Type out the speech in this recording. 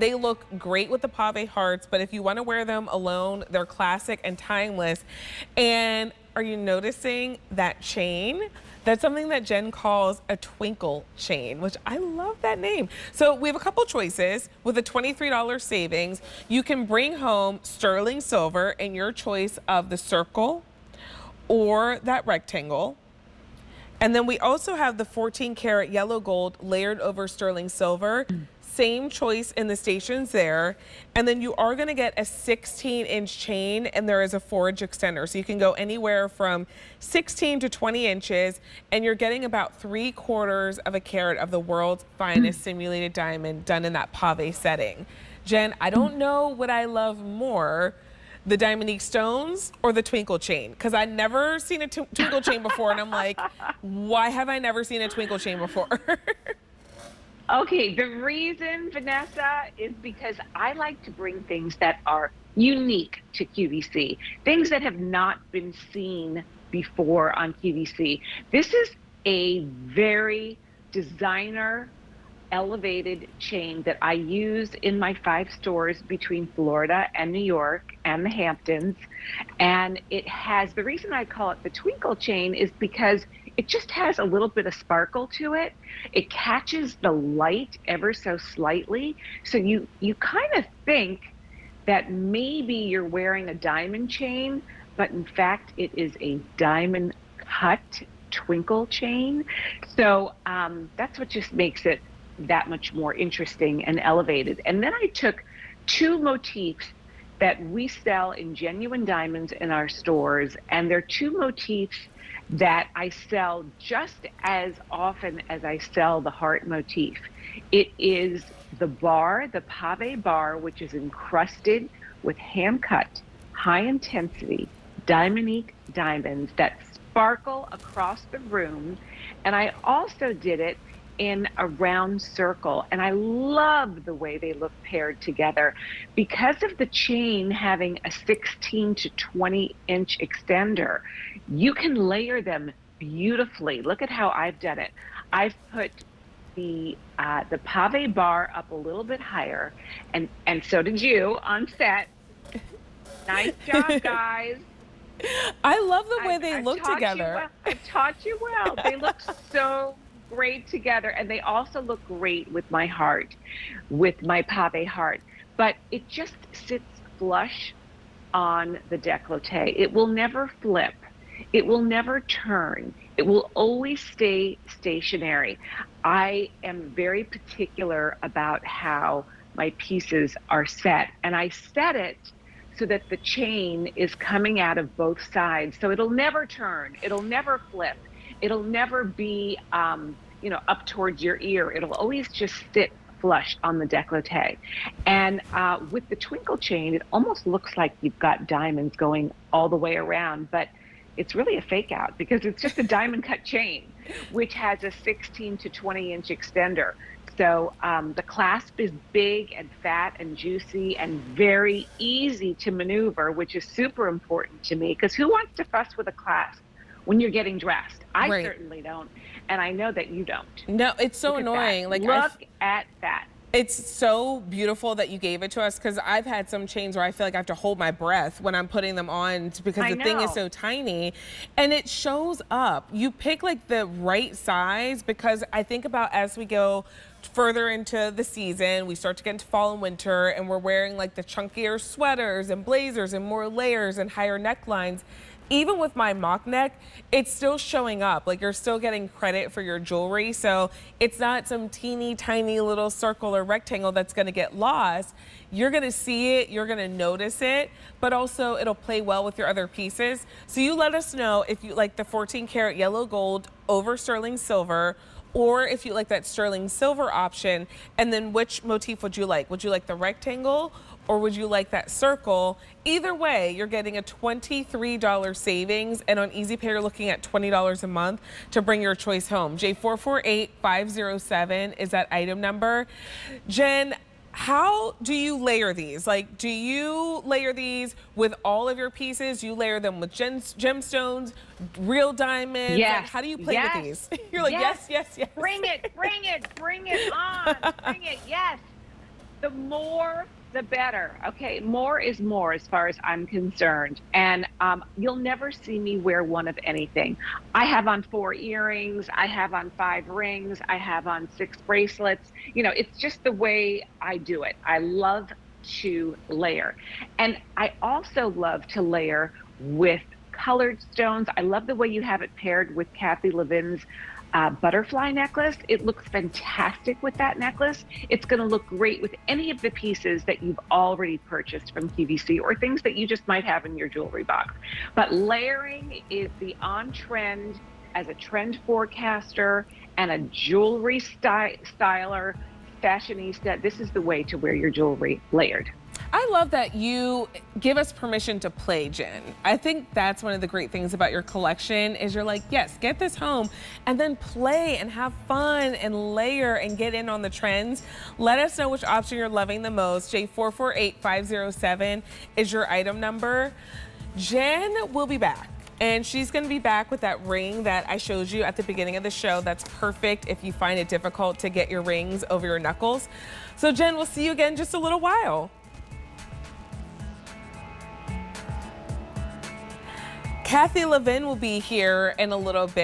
they look great with the pave hearts, but if you want to wear them alone, they're classic and timeless. And are you noticing that chain? That's something that Jen calls a twinkle chain, which I love that name. So we have a couple choices. With a $23 savings, you can bring home sterling silver in your choice of the circle or that rectangle. And then we also have the 14 karat yellow gold layered over sterling silver. Same choice in the stations there. And then you are gonna get a 16-inch chain, and there is a 4-inch extender. So you can go anywhere from 16 to 20 inches, and you're getting about 3/4 of a carat of the world's finest simulated diamond done in that pave setting. Jen, I don't know what I love more, the Diamonique stones or the twinkle chain, because I'd never seen a twinkle chain before, and I'm like, why have I never seen a twinkle chain before? Okay, the reason, Vanessa, is because I like to bring things that are unique to QVC, things that have not been seen before on QVC. This is a very designer elevated chain that I use in my 5 stores between Florida and New York and the Hamptons. And it has, the reason I call it the twinkle chain is because it just has a little bit of sparkle to it. It catches the light ever so slightly. So you kind of think that maybe you're wearing a diamond chain, but in fact it is a diamond cut twinkle chain. So that's what just makes it that much more interesting and elevated. And then I took 2 motifs that we sell in Genuine Diamonds in our stores, and they're 2 motifs that I sell just as often as I sell the heart motif. It is the bar, the pave bar, which is encrusted with hand-cut, high-intensity Diamonique diamonds that sparkle across the room. And I also did it in a round circle, and I love the way they look paired together. Because of the chain having a 16 to 20 inch extender, you can layer them beautifully. Look at how I've done it. I've put the pave bar up a little bit higher, and so did you on set. Nice job, guys. I love the way they look together. I've taught you well. They look so great together, and they also look great with my heart, with my pave heart. But it just sits flush on the décolleté. It will never flip. It will never turn. It will always stay stationary. I am very particular about how my pieces are set, and I set it so that the chain is coming out of both sides. So it'll never turn. It'll never flip. It'll never be, up towards your ear. It'll always just sit flush on the décolleté. And with the twinkle chain, it almost looks like you've got diamonds going all the way around, but it's really a fake out because it's just a diamond cut chain, which has a 16 to 20 inch extender. So the clasp is big and fat and juicy and very easy to maneuver, which is super important to me, because who wants to fuss with a clasp when you're getting dressed? I certainly don't, and I know that you don't. No, it's so annoying. Like, look at that. It's so beautiful that you gave it to us, because I've had some chains where I feel like I have to hold my breath when I'm putting them on because the thing is so tiny, and it shows up. You pick like the right size, because I think about as we go further into the season, we start to get into fall and winter, and we're wearing like the chunkier sweaters and blazers and more layers and higher necklines. Even with my mock neck, it's still showing up. Like, you're still getting credit for your jewelry. So it's not some teeny tiny little circle or rectangle that's gonna get lost. You're gonna see it, you're gonna notice it, but also it'll play well with your other pieces. So you let us know if you like the 14 karat yellow gold over sterling silver, or if you like that sterling silver option, and then which motif would you like? Would you like the rectangle, or would you like that circle? Either way, you're getting a $23 savings, and on Easy Pay, you're looking at $20 a month to bring your choice home. J448507 is that item number. Jen, how do you layer these? Like, do you layer these with all of your pieces? You layer them with gemstones, real diamonds? Yes. Like, how do you play with these? You're like, yes, yes, yes. Bring it, bring it, bring it on. Bring it, yes. The more, the better. Okay, more is more as far as I'm concerned. And you'll never see me wear one of anything. I have on 4 earrings. I have on 5 rings. I have on 6 bracelets. You know, it's just the way I do it. I love to layer. And I also love to layer with colored stones. I love the way you have it paired with Kathy Levin's butterfly necklace. It looks fantastic with that necklace. It's going to look great with any of the pieces that you've already purchased from QVC or things that you just might have in your jewelry box. But layering is the on trend as a trend forecaster and a jewelry styler, fashionista. This is the way to wear your jewelry layered. I love that you give us permission to play, Jen. I think that's one of the great things about your collection is you're like, yes, get this home and then play and have fun and layer and get in on the trends. Let us know which option you're loving the most. J448507 is your item number. Jen will be back. And she's gonna be back with that ring that I showed you at the beginning of the show. That's perfect if you find it difficult to get your rings over your knuckles. So Jen, we'll see you again in just a little while. Kathy Levin will be here in a little bit.